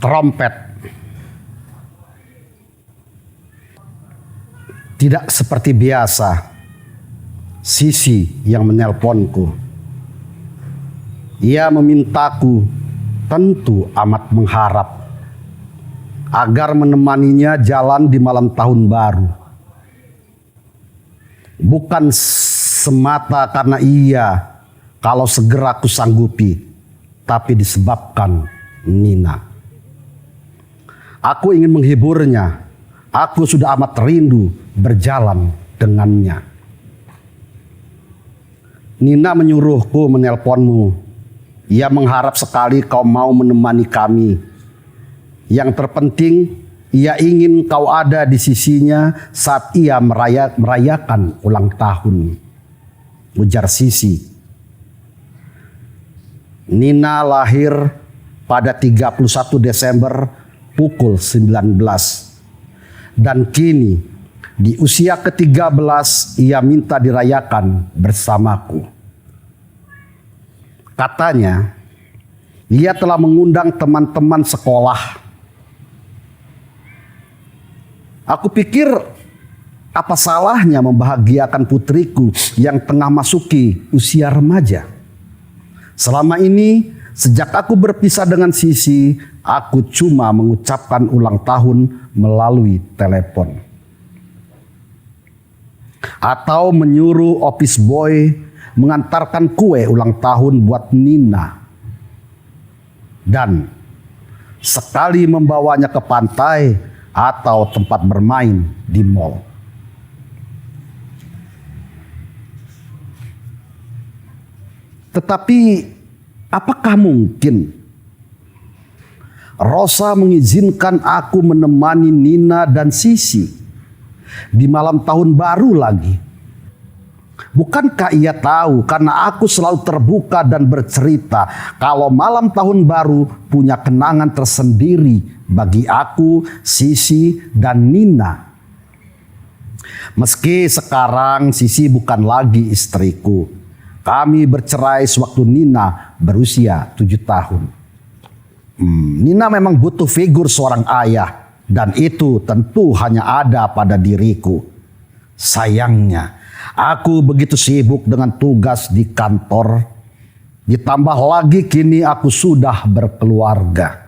Trompet. Tidak seperti biasa, Sisi yang menelponku. Ia memintaku, tentu amat mengharap, agar menemaninya jalan di malam tahun baru. Bukan semata karena ia kalau segera kusanggupi, tapi disebabkan Nina. Aku ingin menghiburnya. Aku sudah amat rindu berjalan dengannya. Nina menyuruhku menelponmu. Ia mengharap sekali kau mau menemani kami. Yang terpenting, ia ingin kau ada di sisinya saat ia merayakan ulang tahun. Ujar Sisi. Nina lahir pada 31 Desember pukul 19. Dan kini di usia ke-13 ia minta dirayakan bersamaku. Katanya, ia telah mengundang teman-teman sekolah. Aku pikir apa salahnya membahagiakan putriku yang tengah masuki usia remaja. Selama ini, sejak aku berpisah dengan Sisi, aku cuma mengucapkan ulang tahun melalui telepon. Atau menyuruh office boy mengantarkan kue ulang tahun buat Nina. Dan sekali membawanya ke pantai atau tempat bermain di mall. Tetapi apakah mungkin Rosa mengizinkan aku menemani Nina dan Sisi di malam tahun baru lagi? Bukankah ia tahu karena aku selalu terbuka dan bercerita kalau malam tahun baru punya kenangan tersendiri bagi aku, Sisi, dan Nina. Meski sekarang Sisi bukan lagi istriku. Kami bercerai sewaktu Nina berusia 7 tahun. Nina memang butuh figur seorang ayah, dan itu tentu hanya ada pada diriku. Sayangnya, aku begitu sibuk dengan tugas di kantor. Ditambah lagi kini aku sudah berkeluarga.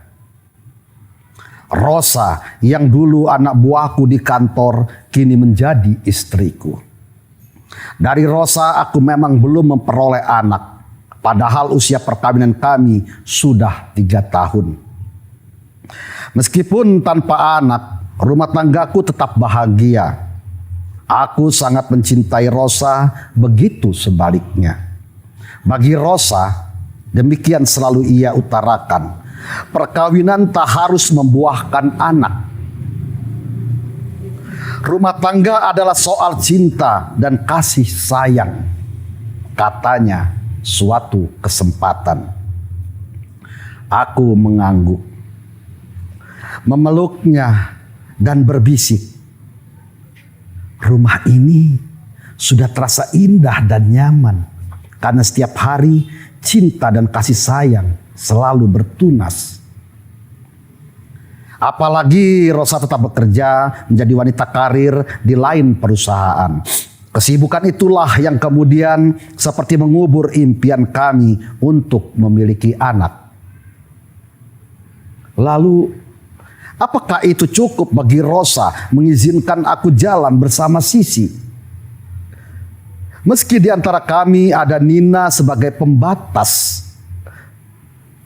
Rosa yang dulu anak buahku di kantor kini menjadi istriku. Dari Rosa aku memang belum memperoleh anak. Padahal usia perkawinan kami sudah 3 tahun. Meskipun tanpa anak, rumah tanggaku tetap bahagia. Aku sangat mencintai Rosa, begitu sebaliknya. Bagi Rosa, demikian selalu ia utarakan. Perkawinan tak harus membuahkan anak. Rumah tangga adalah soal cinta dan kasih sayang. Katanya, suatu kesempatan. Aku mengangguk, memeluknya dan berbisik. Rumah ini sudah terasa indah dan nyaman karena setiap hari cinta dan kasih sayang selalu bertunas. Apalagi Rosa tetap bekerja menjadi wanita karir di lain perusahaan. Kesibukan itulah yang kemudian seperti mengubur impian kami untuk memiliki anak. Lalu, apakah itu cukup bagi Rosa mengizinkan aku jalan bersama Sisi? Meski di antara kami ada Nina sebagai pembatas.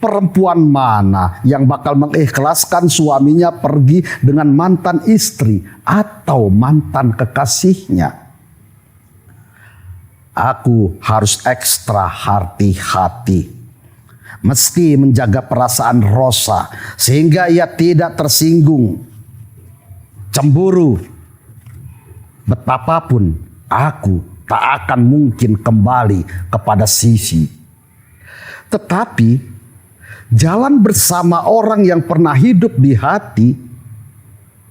Perempuan mana yang bakal mengikhlaskan suaminya pergi dengan mantan istri atau mantan kekasihnya? Aku harus ekstra hati-hati. Mesti menjaga perasaan Rosa sehingga ia tidak tersinggung, cemburu. Betapapun aku tak akan mungkin kembali kepada Sisi. Tetapi jalan bersama orang yang pernah hidup di hati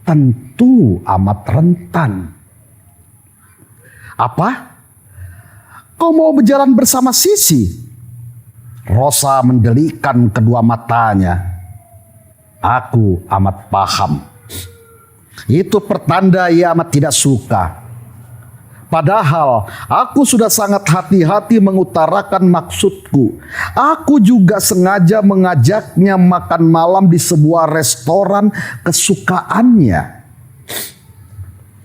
tentu amat rentan. Apa? Kau mau berjalan bersama Sisi? Rosa mendelikan kedua matanya. Aku amat paham. Itu pertanda ia amat tidak suka. Padahal aku sudah sangat hati-hati mengutarakan maksudku. Aku juga sengaja mengajaknya makan malam di sebuah restoran kesukaannya.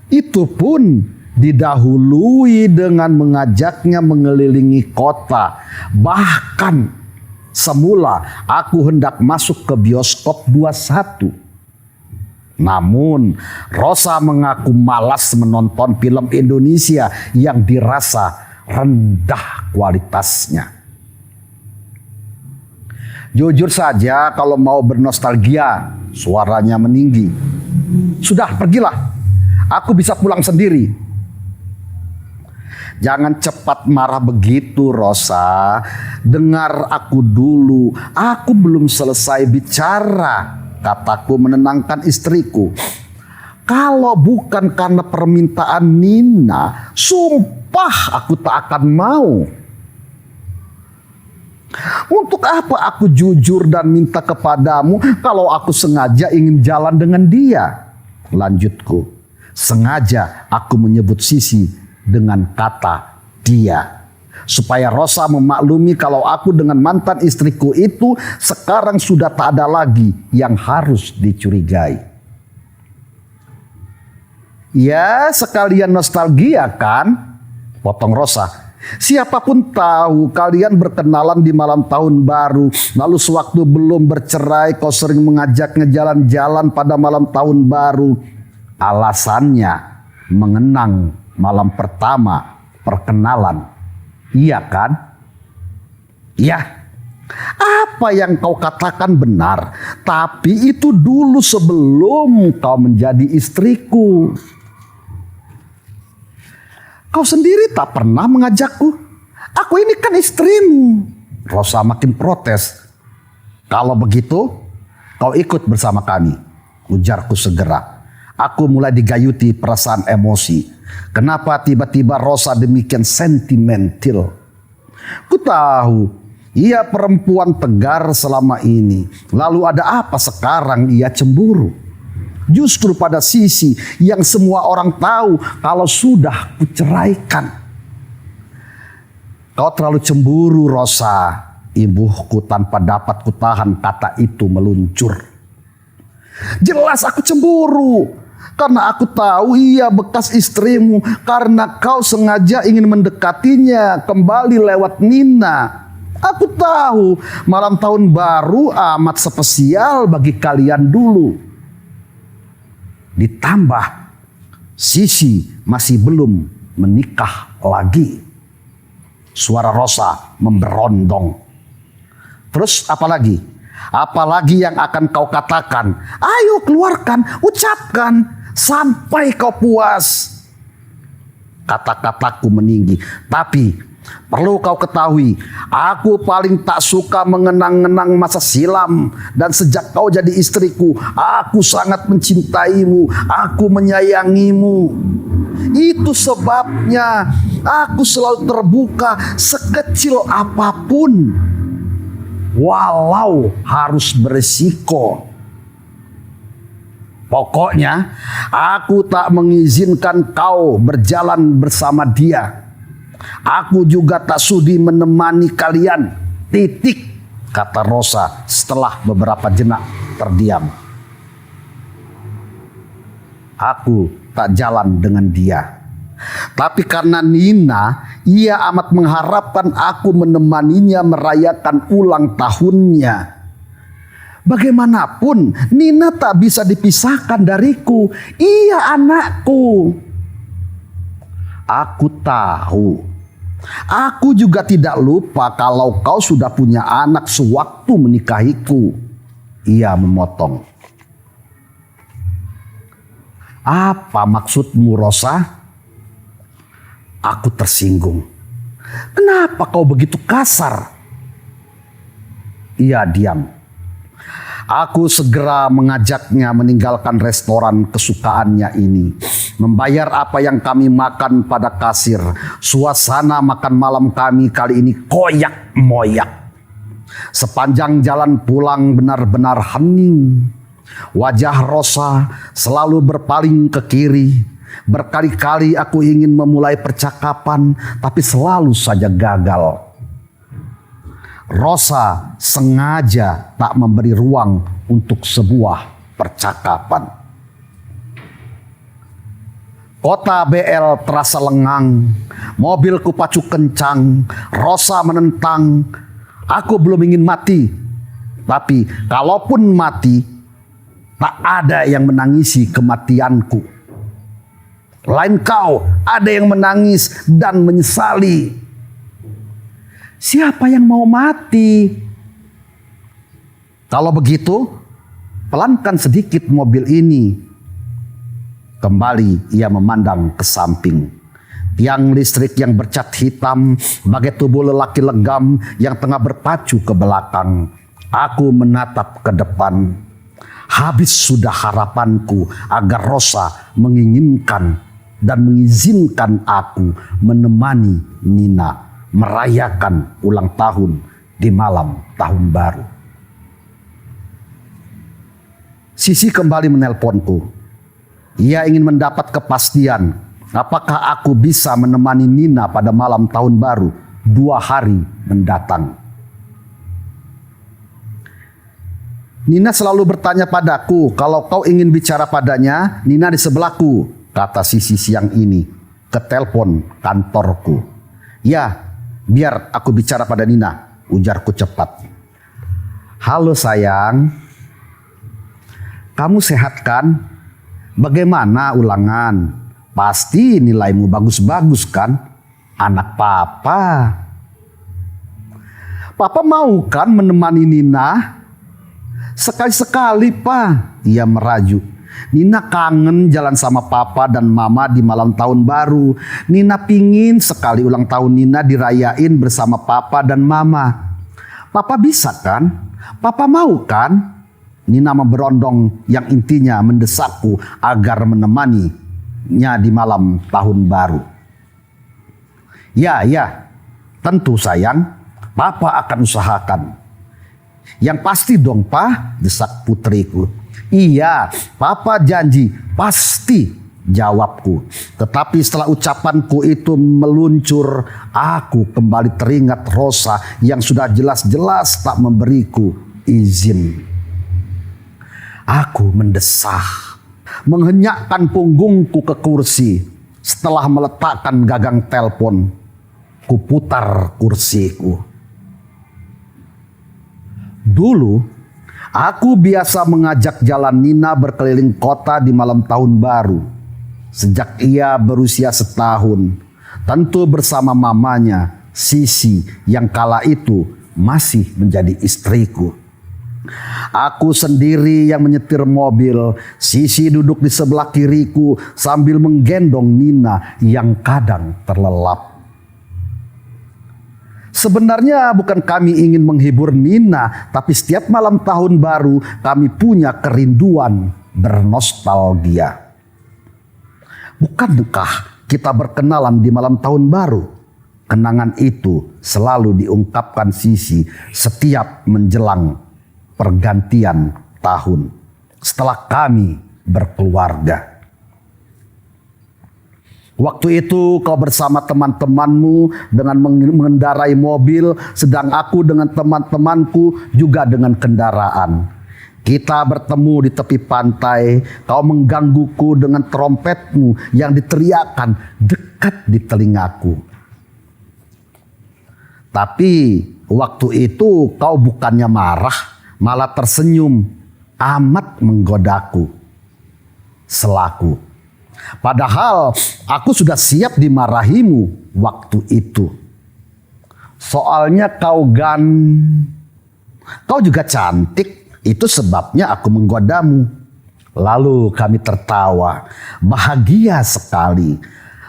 Itu pun didahului dengan mengajaknya mengelilingi kota. Bahkan semula aku hendak masuk ke bioskop 21. Namun Rosa mengaku malas menonton film Indonesia yang dirasa rendah kualitasnya. Jujur saja kalau mau bernostalgia, suaranya meninggi. Sudah, pergilah. Aku bisa pulang sendiri. Jangan cepat marah begitu, Rosa. Dengar aku dulu. Aku belum selesai bicara, kataku menenangkan istriku. Kalau bukan karena permintaan Nina, sumpah aku tak akan mau. Untuk apa aku jujur dan minta kepadamu kalau aku sengaja ingin jalan dengan dia? Lanjutku. Sengaja aku menyebut Sisi dengan kata dia, supaya Rosa memaklumi kalau aku dengan mantan istriku itu sekarang sudah tak ada lagi yang harus dicurigai. Ya, sekalian nostalgia kan? Potong Rosa. Siapapun tahu kalian berkenalan di malam tahun baru, lalu sewaktu belum bercerai kau sering mengajaknya jalan-jalan pada malam tahun baru. Alasannya mengenang malam pertama perkenalan. Iya kan? Iya. Apa yang kau katakan benar. Tapi itu dulu sebelum kau menjadi istriku. Kau sendiri tak pernah mengajakku. Aku ini kan istrimu. Rosa makin protes. Kalau begitu kau ikut bersama kami, ujarku segera. Aku mulai digayuti perasaan emosi. Kenapa tiba-tiba Rosa demikian sentimental? Ku tahu ia perempuan tegar selama ini. Lalu ada apa sekarang ia cemburu? Justru pada Sisi yang semua orang tahu kalau sudah kuceraikan. Kau terlalu cemburu, Rosa. Ibuku tanpa dapat kutahan kata itu meluncur. Jelas aku cemburu. Karena aku tahu ia bekas istrimu. Karena kau sengaja ingin mendekatinya kembali lewat Nina. Aku tahu malam tahun baru amat spesial bagi kalian dulu. Ditambah Sisi masih belum menikah lagi. Suara Rosa memberondong. Terus apa lagi? Apalagi yang akan kau katakan? Ayo keluarkan, ucapkan sampai kau puas. Kata-kataku meninggi. Tapi perlu kau ketahui, aku paling tak suka mengenang-enang masa silam. Dan sejak kau jadi istriku, aku sangat mencintaimu, aku menyayangimu. Itu sebabnya aku selalu terbuka sekecil apapun. Walau harus berisiko. Pokoknya aku tak mengizinkan kau berjalan bersama dia. Aku juga tak sudi menemani kalian. Titik, kata Rosa setelah beberapa jenak terdiam. Aku tak jalan dengan dia. Tapi karena Nina, ia amat mengharapkan aku menemaninya merayakan ulang tahunnya. Bagaimanapun, Nina tak bisa dipisahkan dariku. Ia anakku. Aku tahu. Aku juga tidak lupa kalau kau sudah punya anak sewaktu menikahiku. Ia memotong. Apa maksudmu, Rosa? Aku tersinggung. Kenapa kau begitu kasar? Ia diam. Aku segera mengajaknya meninggalkan restoran kesukaannya ini. Membayar apa yang kami makan pada kasir. Suasana makan malam kami kali ini koyak moyak. Sepanjang jalan pulang benar-benar hening. Wajah Rosa selalu berpaling ke kiri. Berkali-kali aku ingin memulai percakapan, tapi selalu saja gagal. Rosa sengaja tak memberi ruang untuk sebuah percakapan. Kota BL terasa lengang, mobilku pacu kencang, Rosa menentang. Aku belum ingin mati, tapi kalaupun mati, tak ada yang menangisi kematianku. Lain kau, ada yang menangis dan menyesali. Siapa yang mau mati? Kalau begitu, pelankan sedikit mobil ini. Kembali ia memandang ke samping. Tiang listrik yang bercat hitam bagai tubuh lelaki legam yang tengah berpacu ke belakang. Aku menatap ke depan. Habis sudah harapanku agar Rosa menginginkan dan mengizinkan aku menemani Nina merayakan ulang tahun di malam tahun baru. Sisi kembali menelponku. Ia ingin mendapat kepastian apakah aku bisa menemani Nina pada malam tahun baru 2 hari mendatang. Nina selalu bertanya padaku, kalau kau ingin bicara padanya, Nina di sebelahku, kata Sisi siang ini ke telepon kantorku. Ya, biar aku bicara pada Nina, ujarku cepat. Halo sayang, kamu sehat kan? Bagaimana ulangan? Pasti nilaimu bagus-bagus kan? Anak papa. Papa mau kan menemani Nina? Sekali-sekali pak, ia merajuk. Nina kangen jalan sama papa dan mama di malam tahun baru. Nina pingin sekali ulang tahun Nina dirayain bersama papa dan mama. Papa bisa kan? Papa mau kan? Nina memberondong yang intinya mendesakku agar menemaninya di malam tahun baru. Ya, tentu sayang, papa akan usahakan. Yang pasti dong pak, desak putriku. Iya, papa janji, pasti, jawabku. Tetapi setelah ucapanku itu meluncur, aku kembali teringat Rosa yang sudah jelas-jelas tak memberiku izin. Aku mendesah, menghenyakkan punggungku ke kursi. Setelah meletakkan gagang telepon, kuputar kursiku. Dulu, aku biasa mengajak jalan Nina berkeliling kota di malam tahun baru. Sejak ia berusia setahun, tentu bersama mamanya, Sisi, yang kala itu masih menjadi istriku. Aku sendiri yang menyetir mobil, Sisi duduk di sebelah kiriku sambil menggendong Nina yang kadang terlelap. Sebenarnya bukan kami ingin menghibur Nina, tapi setiap malam tahun baru kami punya kerinduan bernostalgia. Bukankah kita berkenalan di malam tahun baru? Kenangan itu selalu diungkapkan Sisi setiap menjelang pergantian tahun setelah kami berkeluarga. Waktu itu kau bersama teman-temanmu dengan mengendarai mobil, sedang aku dengan teman-temanku juga dengan kendaraan. Kita bertemu di tepi pantai, kau menggangguku dengan trompetmu yang diteriakkan dekat di telingaku. Tapi waktu itu kau bukannya marah, malah tersenyum, amat menggodaku. Selaku. Padahal aku sudah siap dimarahimu waktu itu. Soalnya kau juga cantik, itu sebabnya aku menggodamu. Lalu kami tertawa, bahagia sekali.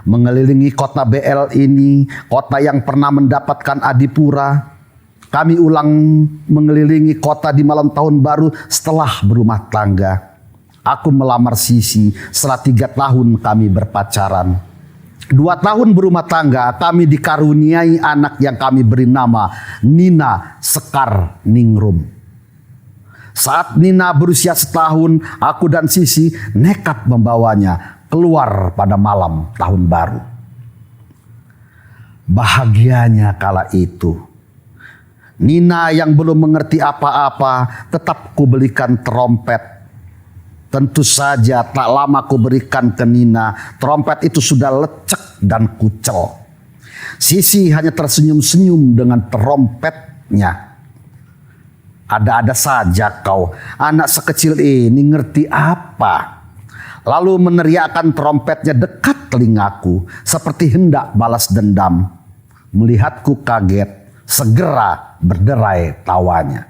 Mengelilingi kota BL ini, kota yang pernah mendapatkan adipura. Kami ulang mengelilingi kota di malam tahun baru setelah berumah tangga. Aku melamar Sisi setelah 3 tahun kami berpacaran. 2 tahun berumah tangga kami dikaruniai anak yang kami beri nama Nina Sekar Ningrum. Saat Nina berusia setahun, aku dan Sisi nekat membawanya keluar pada malam tahun baru. Bahagianya kala itu, Nina yang belum mengerti apa-apa tetap kubelikan trompet. Tentu saja tak lama kuberikan ke Nina, trompet itu sudah lecek dan kucel. Sisi hanya tersenyum-senyum dengan trompetnya. Ada-ada saja kau, anak sekecil ini ngerti apa? Lalu meneriakkan trompetnya dekat telingaku, seperti hendak balas dendam. Melihatku kaget, segera berderai tawanya.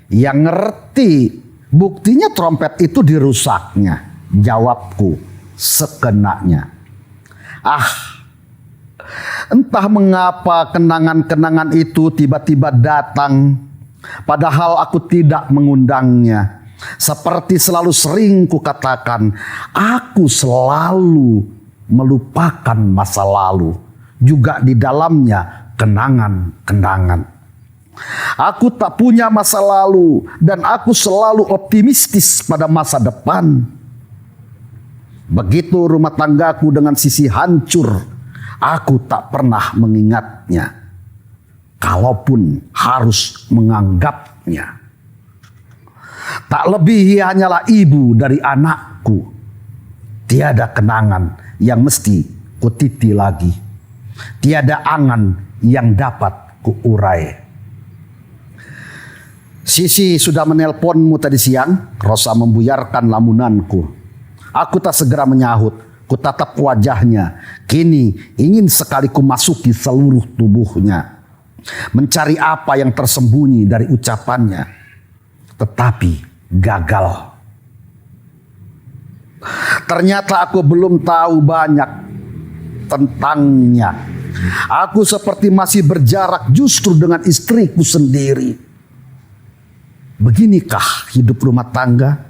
Yang ngerti, buktinya trompet itu dirusaknya. Jawabku sekenanya. Entah mengapa kenangan-kenangan itu tiba-tiba datang, padahal aku tidak mengundangnya. Seperti selalu sering kukatakan, aku selalu melupakan masa lalu, juga di dalamnya kenangan-kenangan. Aku tak punya masa lalu dan aku selalu optimistis pada masa depan. Begitu rumah tanggaku dengan Sisi hancur, aku tak pernah mengingatnya, kalaupun harus menganggapnya. Tak lebih ia hanyalah ibu dari anakku. Tiada kenangan yang mesti kutiti lagi. Tiada angan yang dapat kuurai. Sisi sudah menelponmu tadi siang. Rosa membuyarkan lamunanku. Aku tak segera menyahut. Kutatap wajahnya. Kini ingin sekali kumasuki seluruh tubuhnya. Mencari apa yang tersembunyi dari ucapannya. Tetapi gagal. Ternyata aku belum tahu banyak tentangnya. Aku seperti masih berjarak justru dengan istriku sendiri. Beginikah hidup rumah tangga?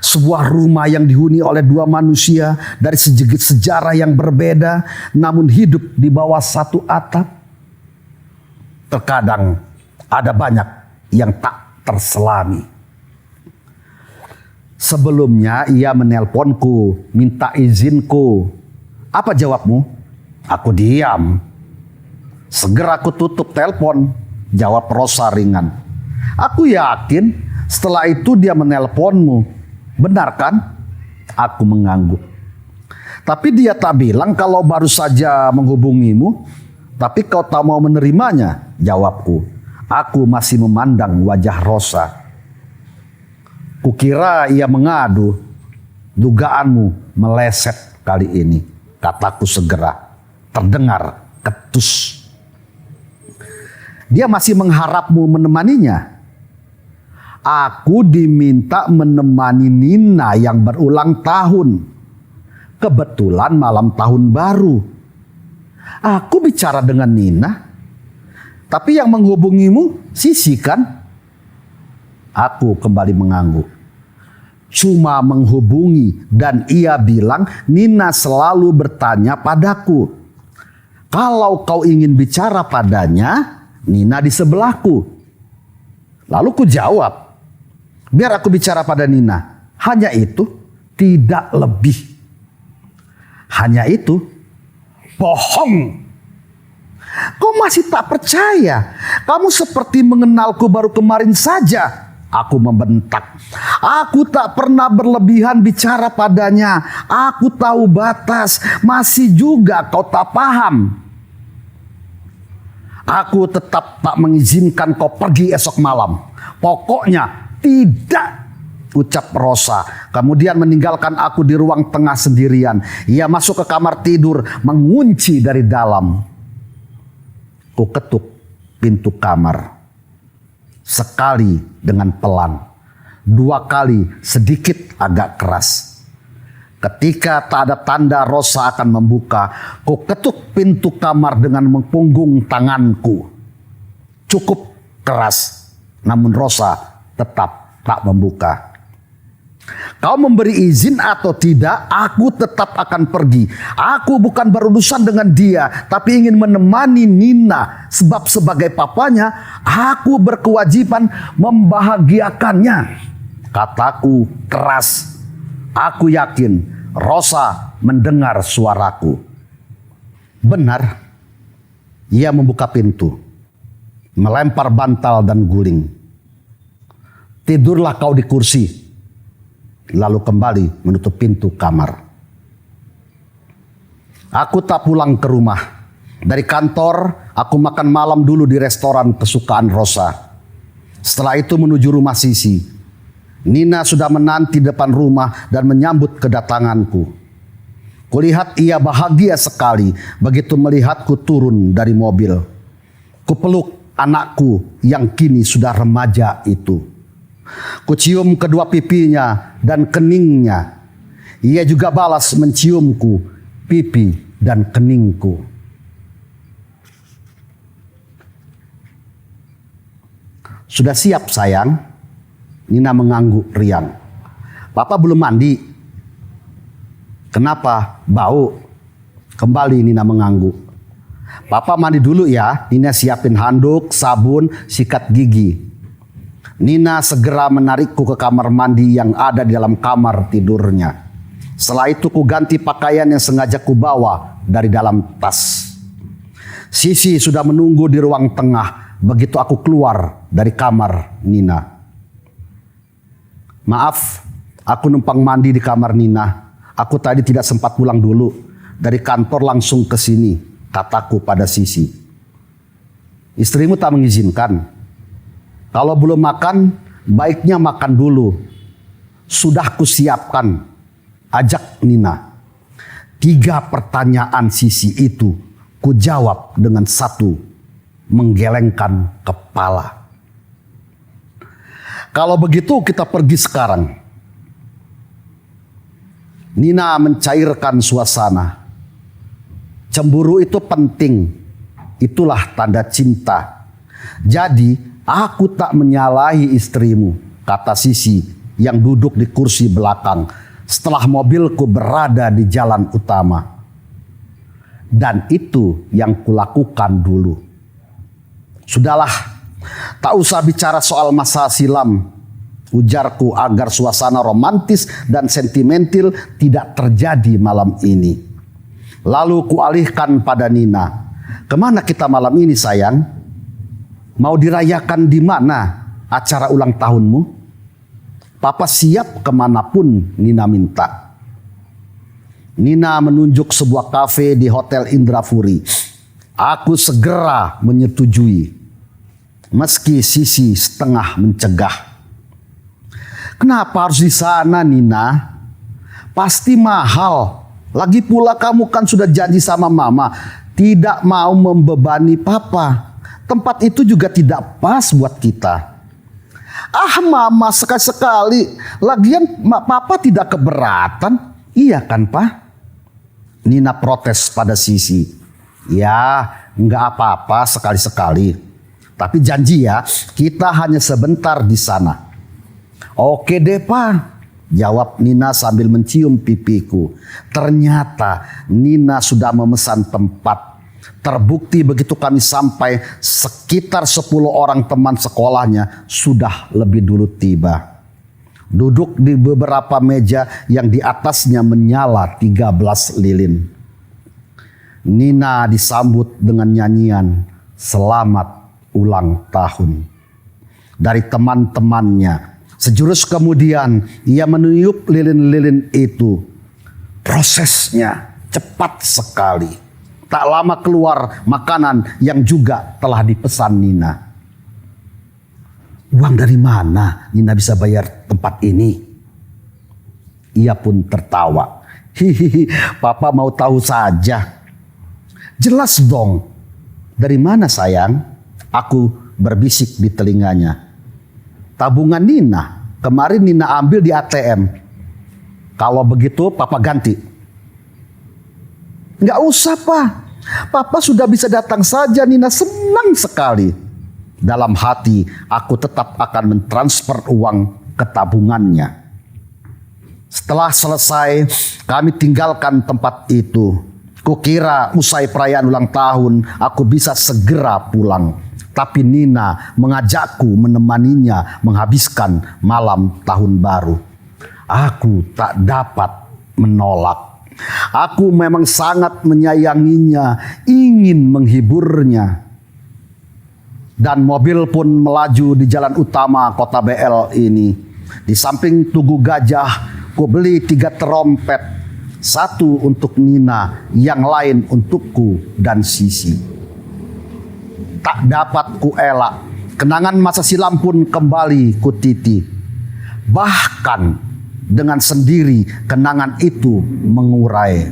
Sebuah rumah yang dihuni oleh dua manusia dari segi sejarah yang berbeda, namun hidup di bawah satu atap. Terkadang ada banyak yang tak terselami. Sebelumnya ia menelponku, minta izinku. Apa jawabmu? Aku diam. Segera aku tutup telepon. Jawab Rosa ringan. Aku yakin setelah itu dia menelponmu. Benar kan? Aku mengangguk. Tapi dia tak bilang kalau baru saja menghubungimu. Tapi kau tak mau menerimanya, jawabku. Aku masih memandang wajah Rosa. Kukira ia mengadu. Dugaanmu meleset kali ini, kataku segera. Terdengar ketus. Dia masih mengharapmu menemaninya. Aku diminta menemani Nina yang berulang tahun. Kebetulan malam tahun baru. Aku bicara dengan Nina. Tapi yang menghubungimu Sisi kan? Aku kembali mengangguk. Cuma menghubungi dan ia bilang Nina selalu bertanya padaku. Kalau kau ingin bicara padanya, Nina di sebelahku. Lalu ku jawab, biar aku bicara pada Nina. Hanya itu, tidak lebih. Hanya itu, bohong. Kau masih tak percaya. Kamu seperti mengenalku baru kemarin saja. Aku membentak. Aku tak pernah berlebihan bicara padanya. Aku tahu batas. Masih juga kau tak paham. Aku tetap tak mengizinkan kau pergi esok malam. Pokoknya tidak, ucap Rosa. Kemudian meninggalkan aku di ruang tengah sendirian. Ia masuk ke kamar tidur, mengunci dari dalam. Ku ketuk pintu kamar. Sekali dengan pelan. Dua kali sedikit agak keras. Ketika tak ada tanda Rosa akan membuka, ku ketuk pintu kamar dengan mempunggung tanganku. Cukup keras, namun Rosa tetap tak membuka. Kau memberi izin atau tidak, aku tetap akan pergi. Aku bukan berurusan dengan dia, tapi ingin menemani Nina. Sebab sebagai papanya, aku berkewajiban membahagiakannya. Kataku keras. Aku yakin Rosa mendengar suaraku. Benar, ia membuka pintu, melempar bantal dan guling. Tidurlah kau di kursi. Lalu kembali menutup pintu kamar. Aku tak pulang ke rumah. Dari kantor, aku makan malam dulu di restoran kesukaan Rosa. Setelah itu menuju rumah Sisi. Nina sudah menanti depan rumah dan menyambut kedatanganku. Kulihat ia bahagia sekali begitu melihatku turun dari mobil. Kupeluk anakku yang kini sudah remaja itu. Kucium kedua pipinya dan keningnya. Ia juga balas menciumku, pipi dan keningku. Sudah siap sayang? Nina mengangguk riang. Papa belum mandi. Kenapa? Bau. Kembali Nina mengangguk. Papa mandi dulu ya. Nina siapin handuk, sabun, sikat gigi. Nina segera menarikku ke kamar mandi yang ada di dalam kamar tidurnya. Setelah itu ku ganti pakaian yang sengaja ku bawa dari dalam tas. Sisi sudah menunggu di ruang tengah begitu aku keluar dari kamar Nina. Maaf, aku numpang mandi di kamar Nina. Aku tadi tidak sempat pulang dulu. Dari kantor langsung ke sini, kataku pada Sisi. Istrimu tak mengizinkan. Kalau belum makan, baiknya makan dulu. Sudah kusiapkan, ajak Nina. 3 pertanyaan Sisi itu kujawab dengan satu, menggelengkan kepala. Kalau begitu kita pergi sekarang. Nina mencairkan suasana. Cemburu itu penting. Itulah tanda cinta. Jadi aku tak menyalahi istrimu, kata Sisi yang duduk di kursi belakang setelah mobilku berada di jalan utama. Dan itu yang kulakukan dulu. Sudahlah, tak usah bicara soal masa silam, ujarku agar suasana romantis dan sentimental tidak terjadi malam ini. Lalu kualihkan pada Nina. Kemana kita malam ini sayang? Mau dirayakan di mana acara ulang tahunmu? Papa siap kemanapun Nina minta. Nina menunjuk sebuah kafe di Hotel Indrapuri. Aku segera menyetujui. Meski Sisi setengah mencegah. Kenapa harus di sana Nina? Pasti mahal. Lagi pula kamu kan sudah janji sama mama. Tidak mau membebani papa. Tempat itu juga tidak pas buat kita. Ah mama sekali-sekali. Lagian papa tidak keberatan. Iya kan pak? Nina protes pada Sisi. Ya nggak apa-apa sekali-sekali. Tapi janji ya kita hanya sebentar di sana. Oke deh pak. Jawab Nina sambil mencium pipiku. Ternyata Nina sudah memesan tempat. Terbukti begitu kami sampai sekitar 10 orang teman sekolahnya sudah lebih dulu tiba. Duduk di beberapa meja yang di atasnya menyala 13 lilin. Nina disambut dengan nyanyian selamat ulang tahun dari teman-temannya. Sejurus kemudian ia meniup lilin-lilin itu. Prosesnya cepat sekali. Tak lama keluar makanan yang juga telah dipesan Nina. Uang dari mana Nina bisa bayar tempat ini? Ia pun tertawa. Hihihi, papa mau tahu saja. Jelas dong. Dari mana sayang? Aku berbisik di telinganya. Tabungan Nina. Kemarin Nina ambil di ATM. Kalau begitu papa ganti. Nggak usah pak. Papa sudah bisa datang saja. Nina senang sekali. Dalam hati aku tetap akan mentransfer uang ke tabungannya. Setelah selesai, kami tinggalkan tempat itu. Kukira usai perayaan ulang tahun, aku bisa segera pulang. Tapi Nina mengajakku menemaninya menghabiskan malam tahun baru. Aku tak dapat menolak. Aku memang sangat menyayanginya, ingin menghiburnya. Dan mobil pun melaju di jalan utama kota BL ini. Di samping Tugu Gajah, ku beli 3 trompet. 1 untuk Nina, yang lain untukku dan Sisi. Tak dapat ku elak, kenangan masa silam pun kembali ku titi. Bahkan dengan sendiri kenangan itu mengurai.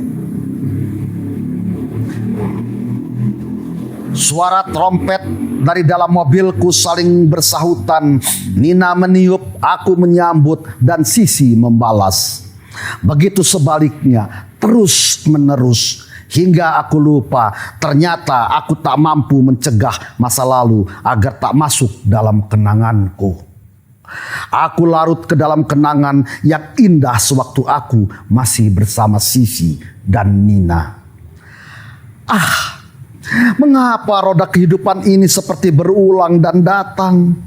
Suara trompet dari dalam mobilku saling bersahutan. Nina meniup, aku menyambut, dan Sisi membalas. Begitu sebaliknya, terus menerus. Hingga aku lupa, ternyata aku tak mampu mencegah masa lalu agar tak masuk dalam kenanganku. Aku larut ke dalam kenangan yang indah sewaktu aku masih bersama Sisi dan Nina. Mengapa roda kehidupan ini seperti berulang dan datang?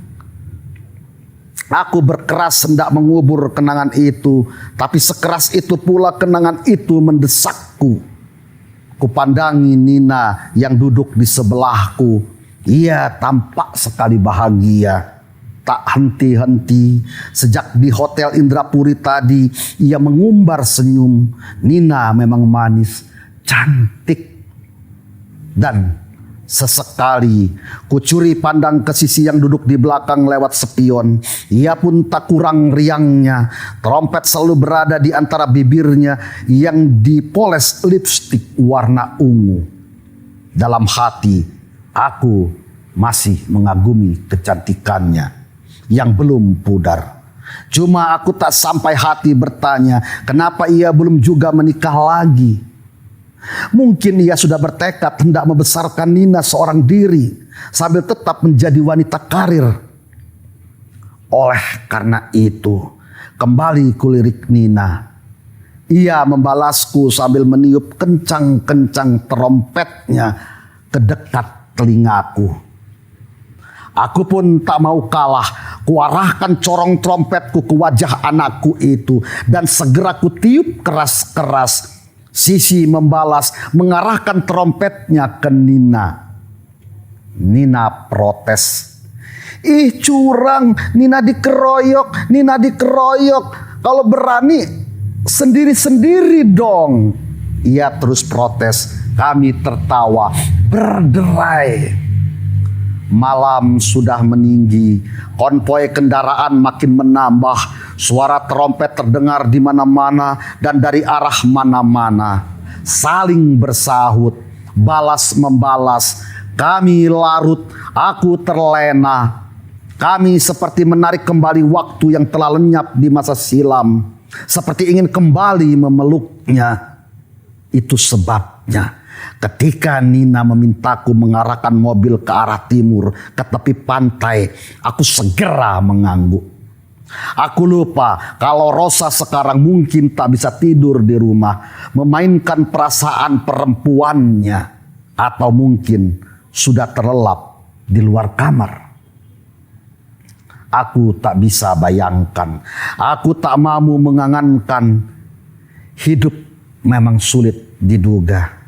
Aku berkeras hendak mengubur kenangan itu, tapi sekeras itu pula kenangan itu mendesakku. Kupandangi Nina yang duduk di sebelahku. Ia tampak sekali bahagia. Tak henti-henti. Sejak di Hotel Indrapuri tadi, ia mengumbar senyum. Nina memang manis, cantik. Dan sesekali kucuri pandang ke Sisi yang duduk di belakang lewat spion. Ia pun tak kurang riangnya. Trompet selalu berada di antara bibirnya yang dipoles lipstik warna ungu. Dalam hati aku masih mengagumi kecantikannya yang belum pudar. Cuma aku tak sampai hati bertanya, kenapa ia belum juga menikah lagi? Mungkin ia sudah bertekad hendak membesarkan Nina seorang diri sambil tetap menjadi wanita karir. Oleh karena itu, kembali kulirik Nina. Ia membalasku sambil meniup kencang-kencang trompetnya ke dekat telingaku. Aku pun tak mau kalah. Kuarahkan corong trompetku ke wajah anakku itu dan segera kutiup keras-keras. Sisi membalas, mengarahkan trompetnya ke Nina. Nina protes. Ih curang, Nina dikeroyok, Nina dikeroyok. Kalau berani sendiri-sendiri dong. Ia terus protes. Kami tertawa berderai. Malam sudah meninggi, konvoi kendaraan makin menambah, suara trompet terdengar di mana-mana dan dari arah mana-mana. Saling bersahut, balas membalas. Kami larut, aku terlena. Kami seperti menarik kembali waktu yang telah lenyap di masa silam, seperti ingin kembali memeluknya. Itu sebabnya ketika Nina memintaku mengarahkan mobil ke arah timur, ke tepi pantai, aku segera mengangguk. Aku lupa kalau Rosa sekarang mungkin tak bisa tidur di rumah, memainkan perasaan perempuannya, atau mungkin sudah terlelap di luar kamar. Aku tak bisa bayangkan, aku tak mau mengangankan. Hidup memang sulit diduga.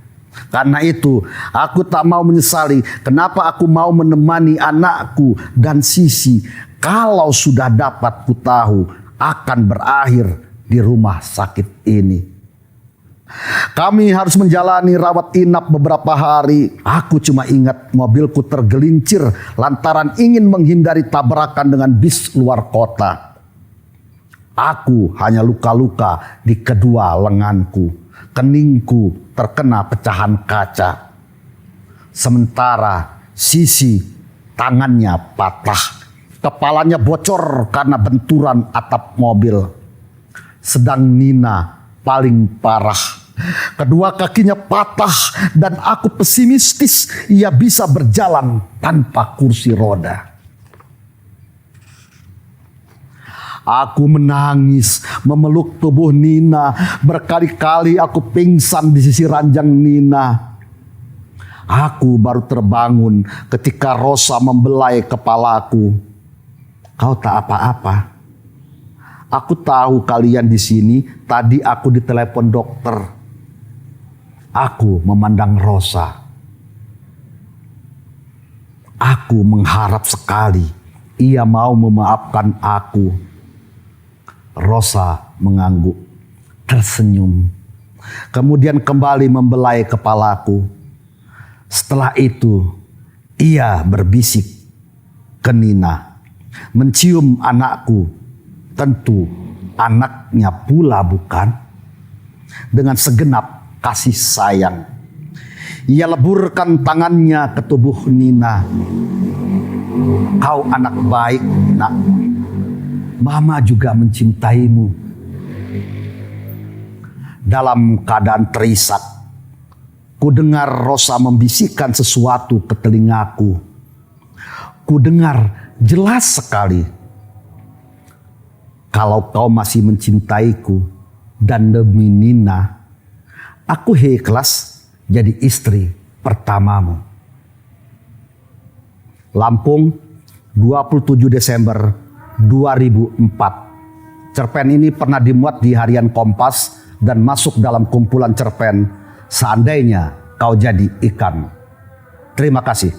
Karena itu aku tak mau menyesali kenapa aku mau menemani anakku dan Sisi kalau sudah dapat ku tahu akan berakhir di rumah sakit ini. Kami harus menjalani rawat inap beberapa hari. Aku cuma ingat mobilku tergelincir lantaran ingin menghindari tabrakan dengan bis luar kota. Aku hanya luka-luka di kedua lenganku. Keningku terkena pecahan kaca. Sementara Sisi tangannya patah. Kepalanya bocor karena benturan atap mobil. Sedang Nina paling parah. Kedua kakinya patah dan aku pesimistis ia bisa berjalan tanpa kursi roda. Aku menangis, memeluk tubuh Nina. Berkali-kali aku pingsan di sisi ranjang Nina. Aku baru terbangun ketika Rosa membelai kepalaku. Kau tak apa-apa. Aku tahu kalian di sini. Tadi aku ditelepon dokter. Aku memandang Rosa. Aku mengharap sekali ia mau memaafkan aku. Rosa mengangguk, tersenyum. Kemudian kembali membelai kepalaku. Setelah itu, ia berbisik ke Nina. Mencium anakku, tentu anaknya pula bukan? Dengan segenap kasih sayang. Ia leburkan tangannya ke tubuh Nina. Kau anak baik, nak. Mama juga mencintaimu. Dalam keadaan terisak, ku dengar Rosa membisikkan sesuatu ke telingaku. Ku dengar jelas sekali. Kalau kau masih mencintaiku dan demi Nina, aku ikhlas jadi istri pertamamu. Lampung, 27 Desember 2004. Cerpen ini pernah dimuat di Harian Kompas dan masuk dalam kumpulan cerpen Seandainya Kau Jadi Ikan. Terima kasih.